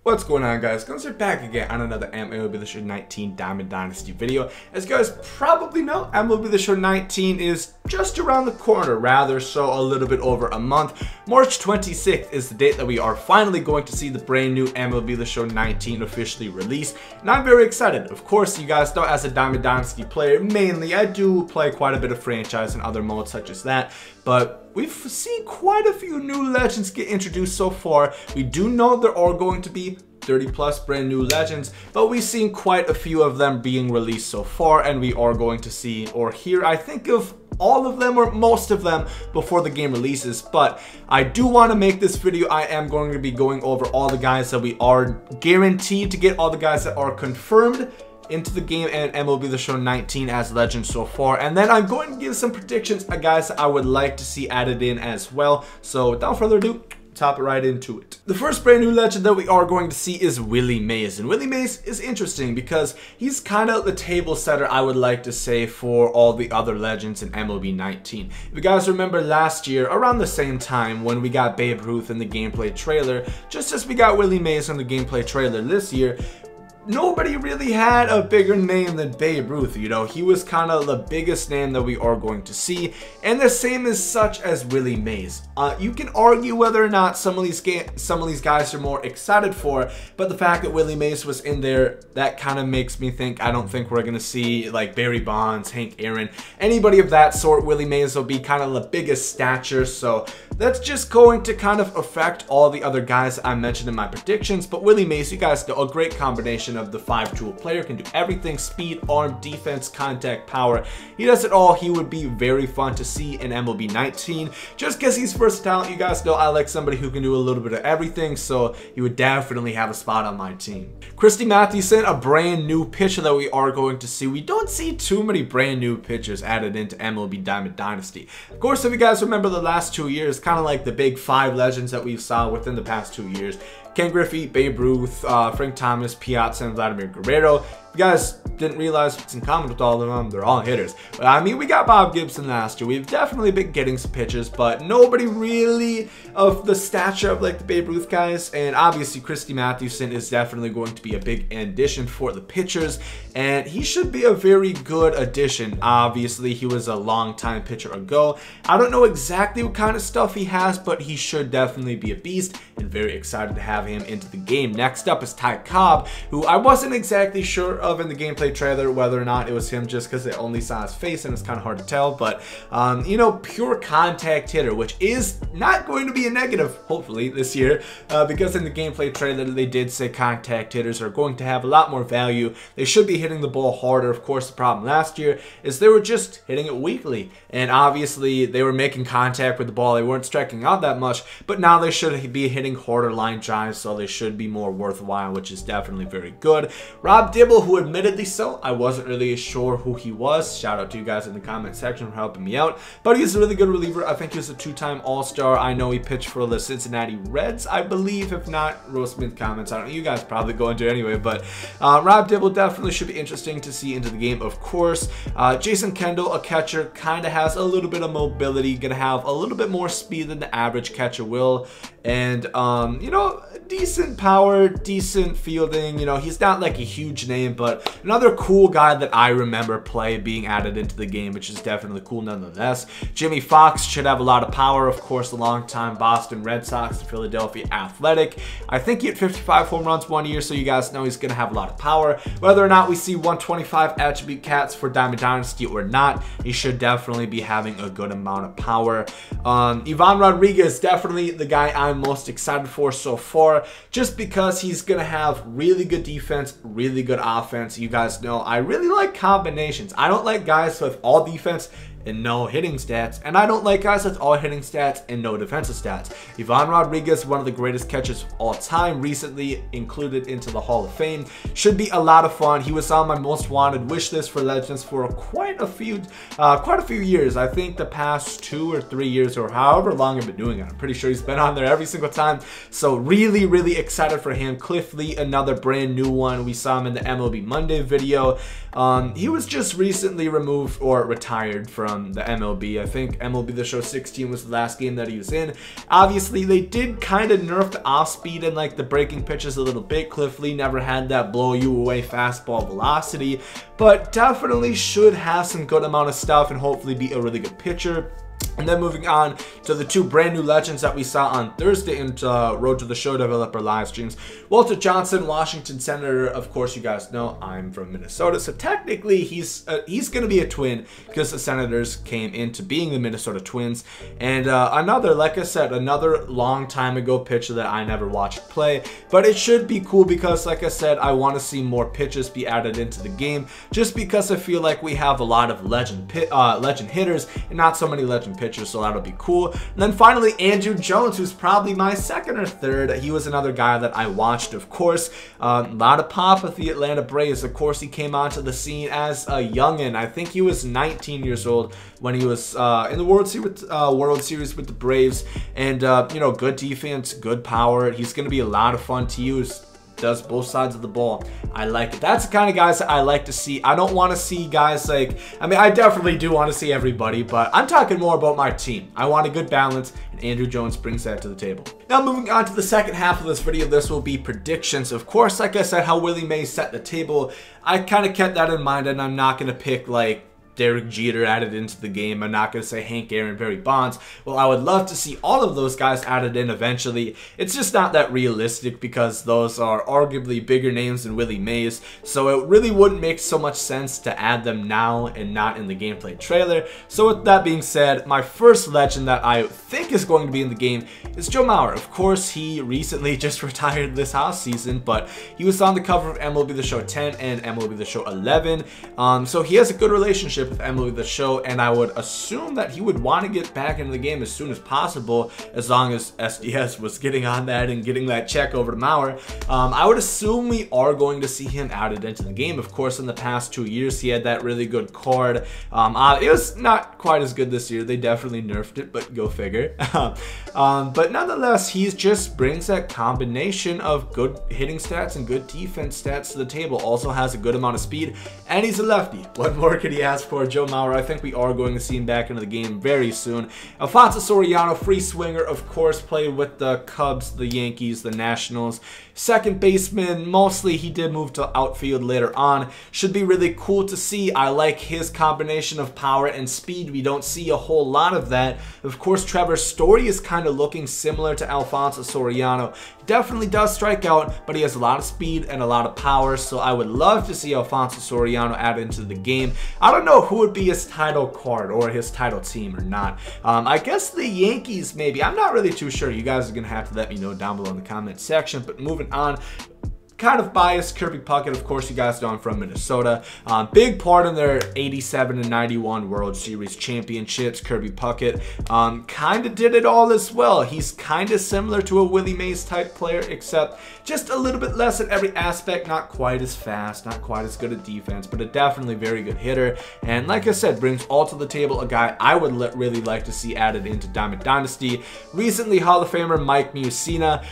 What's going on, guys? Gomes are back again on another MLB The Show 19 Diamond Dynasty video. As you guys probably know, MLB The Show 19 is just around the corner, rather so a little bit over a month. March 26th is the date that we are finally going to see the brand new MLB The Show 19 officially released, and I'm very excited. Of course, you guys know, as a Diamond Dynasty player, mainly I do play quite a bit of franchise and other modes such as that, but we've seen quite a few new legends get introduced so far. We do know there are going to be 30 plus brand new legends, but we've seen quite a few of them being released so far, and we are going to see or hear, I think, of all of them or most of them before the game releases. But I do want to make this video. I am going to be going over all the guys that we are guaranteed to get, all the guys that are confirmed into the game and MLB The Show 19 as legends so far, and then I'm going to give some predictions of guys that I would like to see added in as well. So without further ado, top it right into it. The first brand new legend that we are going to see is Willie Mays, and Willie Mays is interesting because he's kind of the table setter, I would like to say, for all the other legends in MLB 19. If you guys remember last year, around the same time when we got Babe Ruth in the gameplay trailer, just as we got Willie Mays in the gameplay trailer this year, nobody really had a bigger name than Babe Ruth. You know, he was kind of the biggest name that we are going to see, and the same is such as Willie Mays. You can argue whether or not some of these guys are more excited for, but the fact that Willie Mays was in there, that kind of makes me think I don't think we're gonna see like Barry Bonds, Hank Aaron, anybody of that sort. Willie Mays will be kind of the biggest stature, so that's just going to kind of affect all the other guys I mentioned in my predictions. But Willie Mays, you guys know, a great combination of the 5-tool player, can do everything: speed, arm, defense, contact, power. He does it all. He would be very fun to see in MLB 19 just because he's versatile. You guys know I like somebody who can do a little bit of everything, so he would definitely have a spot on my team. Christy Mathewson, a brand new pitcher that we are going to see. We don't see too many brand new pitchers added into MLB Diamond Dynasty. Of course, if you guys remember the last 2 years, kind of like the big 5 legends that we saw within the past 2 years: Ken Griffey, Babe Ruth, Frank Thomas, Piazza, and Vladimir Guerrero. If you guys didn't realize what's in common with all of them, they're all hitters. But I mean, we got Bob Gibson last year. We've definitely been getting some pitches, but nobody really of the stature of like the Babe Ruth guys. And obviously, Christy Mathewson is definitely going to be a big addition for the pitchers, and he should be a very good addition. Obviously, he was a long time pitcher ago. I don't know exactly what kind of stuff he has, but he should definitely be a beast, and very excited to have him into the game. Next up is Cobb, who I wasn't exactly sure of in the gameplay trailer whether or not it was him, just because they only saw his face and it's kind of hard to tell. But you know, pure contact hitter, which is not going to be a negative hopefully this year, because in the gameplay trailer they did say contact hitters are going to have a lot more value. They should be hitting the ball harder. Of course, the problem last year is they were just hitting it weakly, and obviously they were making contact with the ball. They weren't striking out that much, but now they should be hitting harder line drives, so they should be more worthwhile, which is definitely very good. Rob Dibble, who admittedly so, I wasn't really sure who he was. Shout out to you guys in the comment section for helping me out, but he's a really good reliever. I think he was a 2-time All-Star. I know he pitched for the Cincinnati Reds, I believe. If not, roast me in the comments. I don't know, you guys probably go into it anyway, but Rob Dibble definitely should be interesting to see into the game. Of course, Jason Kendall, a catcher, kind of has a little bit of mobility, gonna have a little bit more speed than the average catcher will, and you know, decent power, decent fielding. You know, he's not like a huge name, but another cool guy that I remember being added into the game, which is definitely cool nonetheless. Jimmy Fox should have a lot of power. Of course, a long-time Boston Red Sox, Philadelphia Athletic. I think he had 55 home runs 1 year, so you guys know he's going to have a lot of power. Whether or not we see 125 attribute cats for Diamond Dynasty or not, he should definitely be having a good amount of power. Ivan Rodriguez, definitely the guy I'm most excited for so far, just because he's going to have really good defense, really good offense. You guys know I really like combinations. I don't like guys with all defense and no hitting stats, and I don't like guys with all hitting stats and no defensive stats. Ivan Rodriguez, one of the greatest catchers of all time, recently included into the Hall of Fame. Should be a lot of fun. He was on my most wanted wish list for legends for quite a few years. I think the past 2 or 3 years, or however long I've been doing it. I'm pretty sure he's been on there every single time. So really excited for him. Cliff Lee, another brand new one. We saw him in the MLB Monday video. He was just recently removed or retired from the MLB. I think MLB The Show 16 was the last game that he was in. Obviously, they did kind of nerf the off speed and like the breaking pitches a little bit. Cliff Lee never had that blow you away fastball velocity, but definitely should have some good amount of stuff and hopefully be a really good pitcher. And then moving on to the two brand new legends that we saw on Thursday in Road to the Show developer live streams. Walter Johnson, Washington Senator. Of course, you guys know I'm from Minnesota, so technically he's going to be a Twin because the Senators came into being the Minnesota Twins. And another, like I said, another long time ago pitcher that I never watched play, but it should be cool because, like I said, I want to see more pitches be added into the game, just because I feel like we have a lot of legend hitters and not so many legend pitchers, so that'll be cool. And then finally, Andruw Jones, who's probably my second or third. He was another guy that I watched, of course. A lot of pop with the Atlanta Braves. Of course, he came onto the scene as a youngin. I think he was 19 years old when he was in the World Series with the Braves. And, you know, good defense, good power. He's going to be a lot of fun to use. Does both sides of the ball. I like it. That's the kind of guys that I like to see. I don't want to see guys like, I mean, I definitely do want to see everybody, but I'm talking more about my team. I want a good balance, and Andruw Jones brings that to the table. Now, moving on to the second half of this video, this will be predictions. Of course, like I said, how Willie Mays set the table, I kind of kept that in mind, and I'm not going to pick like Derek Jeter added into the game. I'm not going to say Hank Aaron, Barry Bonds. Well, I would love to see all of those guys added in eventually. It's just not that realistic because those are arguably bigger names than Willie Mays. So it really wouldn't make so much sense to add them now and not in the gameplay trailer. So with that being said, my first legend that I think is going to be in the game is Joe Mauer. Of course, he recently just retired this house season, but he was on the cover of MLB The Show 10 and MLB The Show 11. So he has a good relationship with MLB The Show, and I would assume that he would want to get back into the game as soon as possible, as long as SDS was getting on that and getting that check over to Mauer. I would assume we are going to see him added into the game. Of course, in the past 2 years, he had that really good card. It was not quite as good this year. They definitely nerfed it, but go figure. But nonetheless, he just brings that combination of good hitting stats and good defense stats to the table. Also has a good amount of speed, and he's a lefty. What more could he ask for? Joe Mauer, I think we are going to see him back into the game very soon. Alfonso Soriano, free swinger, of course, played with the Cubs, the Yankees, the Nationals. Second baseman, mostly he did move to outfield later on. Should be really cool to see. I like his combination of power and speed. We don't see a whole lot of that. Of course, Trevor Story is kind of looking similar to Alfonso Soriano. Definitely does strike out, but he has a lot of speed and a lot of power, so I would love to see Alfonso Soriano added into the game. I don't know who would be his title card or his title team or not. I guess the Yankees maybe. I'm not really too sure. You guys are going to have to let me know down below in the comment section, but moving on. Kind of biased, Kirby Puckett, of course, you guys know I'm from Minnesota. Big part in their 87 and 91 World Series championships. Kirby Puckett kind of did it all as well. He's kind of similar to a Willie Mays type player, except just a little bit less in every aspect. Not quite as fast, not quite as good at defense, but a definitely very good hitter. And like I said, brings all to the table. A guy I would really like to see added into Diamond Dynasty. Recently, Hall of Famer Mike Mussina.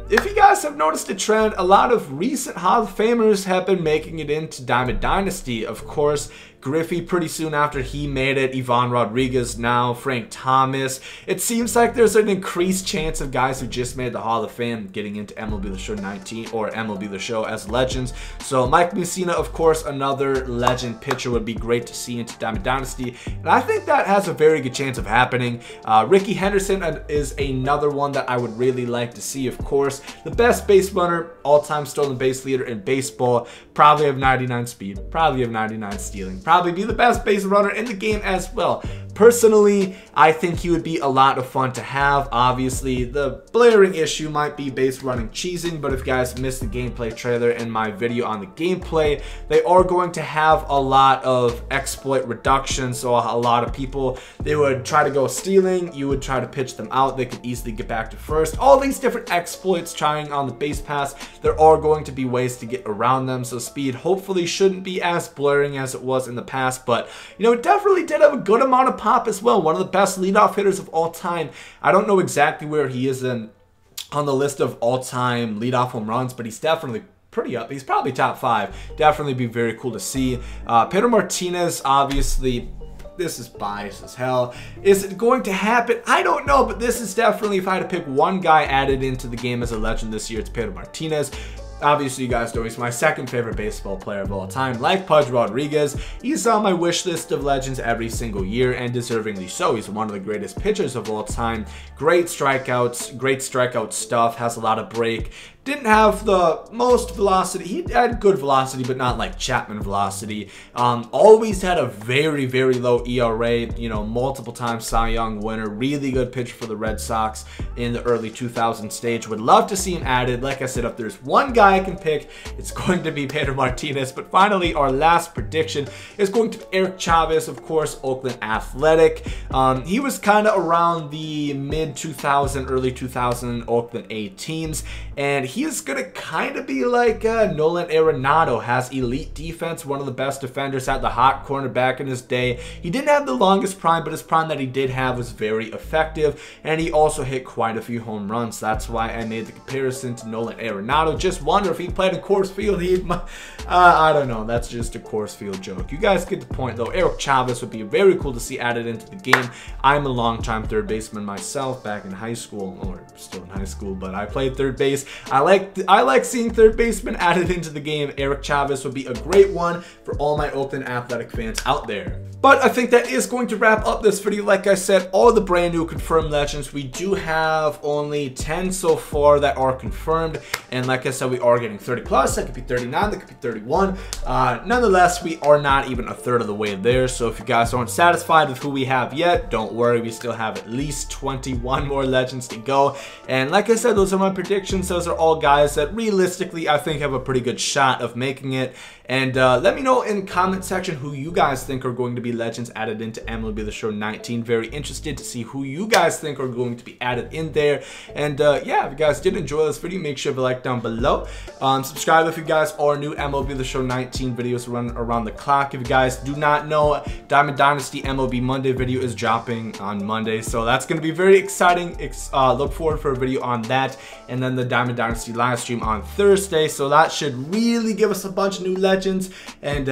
If you guys have noticed a trend, a lot of recent Hall of Famers have been making it into Diamond Dynasty. Of course, Griffey pretty soon after he made it, Ivan Rodriguez now, Frank Thomas. It seems like there's an increased chance of guys who just made the Hall of Fame getting into MLB The Show 19 or MLB The Show as legends. So Mike Mussina, of course, another legend pitcher would be great to see into Diamond Dynasty. And I think that has a very good chance of happening. Ricky Henderson is another one that I would really like to see, of course. The best base runner, all-time stolen base leader in baseball. Probably have 99 speed, probably have 99 stealing. Probably be the best base runner in the game as well. Personally, I think he would be a lot of fun to have. Obviously, the blaring issue might be base running cheesing, but if you guys missed the gameplay trailer and my video on the gameplay, they are going to have a lot of exploit reduction. So a lot of people, they would try to go stealing, you would try to pitch them out, they could easily get back to first. All these different exploits trying on the base pass, there are going to be ways to get around them. So speed hopefully shouldn't be as blaring as it was in the past, but you know, it definitely did have a good amount of pop as well. One of the best leadoff hitters of all time. I don't know exactly where he is on the list of all-time leadoff home runs, but he's definitely pretty up. He's probably top 5. Definitely be very cool to see. Pedro Martinez, obviously, this is biased as hell. Is it going to happen? I don't know, but this is definitely, if I had to pick one guy added into the game as a legend this year, it's Pedro Martinez. Obviously, you guys know he's my second favorite baseball player of all time. Like Pudge Rodriguez, he's on my wish list of legends every single year, and deservingly so. He's one of the greatest pitchers of all time. Great strikeouts, great strikeout stuff, has a lot of break. Didn't have the most velocity. He had good velocity, but not like Chapman velocity. Always had a very, very low ERA. You know, multiple times Cy Young winner. Really good pitcher for the Red Sox in the early 2000s stage. Would love to see him added. Like I said, if there's one guy I can pick, it's going to be Pedro Martinez. But finally, our last prediction is going to be Eric Chávez, of course, Oakland Athletic. He was kind of around the mid-2000, early 2000 Oakland A teams, and he's going to kind of be like Nolan Arenado. Has elite defense, one of the best defenders at the hot corner back in his day. He didn't have the longest prime, but his prime that he did have was very effective, and he also hit quite a few home runs. That's why I made the comparison to Nolan Arenado. Just wonder if he played in Coors Field, I don't know. That's just a Coors Field joke. You guys get the point, though. Eric Chávez would be very cool to see added into the game. I'm a longtime third baseman myself back in high school, or still in high school, but I played third base. I like seeing third baseman added into the game. Eric Chávez would be a great one for all my Oakland Athletic fans out there. But I think that is going to wrap up this video. Like I said, all the brand new confirmed legends. We do have only 10 so far that are confirmed. And like I said, we are getting 30 plus. That could be 39, that could be 31. Nonetheless, we are not even a third of the way there. So if you guys aren't satisfied with who we have yet, don't worry. We still have at least 21 more legends to go. And like I said, those are my predictions. Those are all guys that realistically I think have a pretty good shot of making it. And let me know in the comment section who you guys think are going to be legends added into MLB The Show 19. Very interested to see who you guys think are going to be added in there. And yeah, if you guys did enjoy this video, make sure to like down below. Subscribe if you guys are new. MLB The Show 19 videos run around the clock. If you guys do not know, Diamond Dynasty MLB Monday video is dropping on Monday. So that's going to be very exciting. Look forward for a video on that. And then the Diamond Dynasty live stream on Thursday. So that should really give us a bunch of new legends. And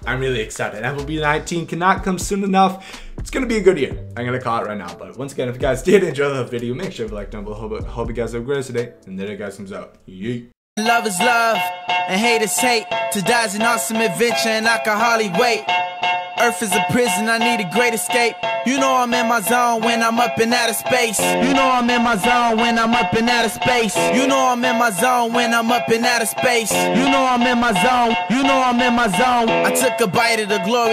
I'm really excited. MLB 19 cannot come soon enough. It's going to be a good year. I'm going to call it right now. But once again, if you guys did enjoy the video, make sure to like down below. Hope you guys have a great day. And there it guys comes out. Yeet. Love is love and hate is hate. To die is an awesome adventure and I can hardly wait. Earth is a prison, I need a great escape. You know I'm in my zone when I'm up in outer space. You know I'm in my zone when I'm up in outer space. You know I'm in my zone when I'm up in outer space. You know I'm in my zone. You know I'm in my zone. I took a bite of the glory.